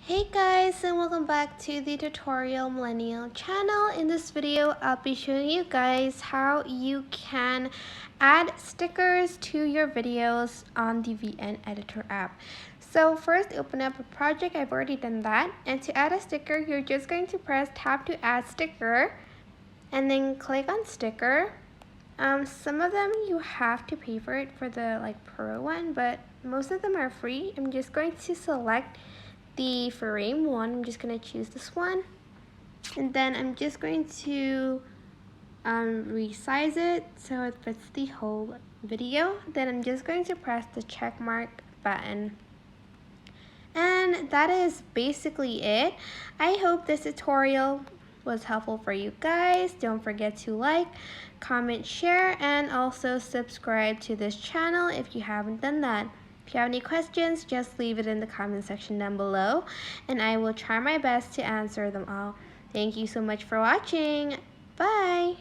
Hey guys, and welcome back to the Tutorial Millennial channel. In this video, I'll be showing you guys how you can add stickers to your videos on the VN Editor app. So first, open up a project. I've already done that. And to add a sticker, you're just going to press tab to add sticker and then click on sticker. Some of them you have to pay for it for the pro one, but most of them are free. I'm just going to select the frame one. I'm just going to choose this one, and then I'm just going to resize it so it fits the whole video. Then I'm just going to press the check mark button. And that is basically it. I hope this tutorial was helpful for you guys. Don't forget to like, comment, share, and also subscribe to this channel if you haven't done that. If you have any questions, just leave it in the comment section down below, and I will try my best to answer them all. Thank you so much for watching. Bye!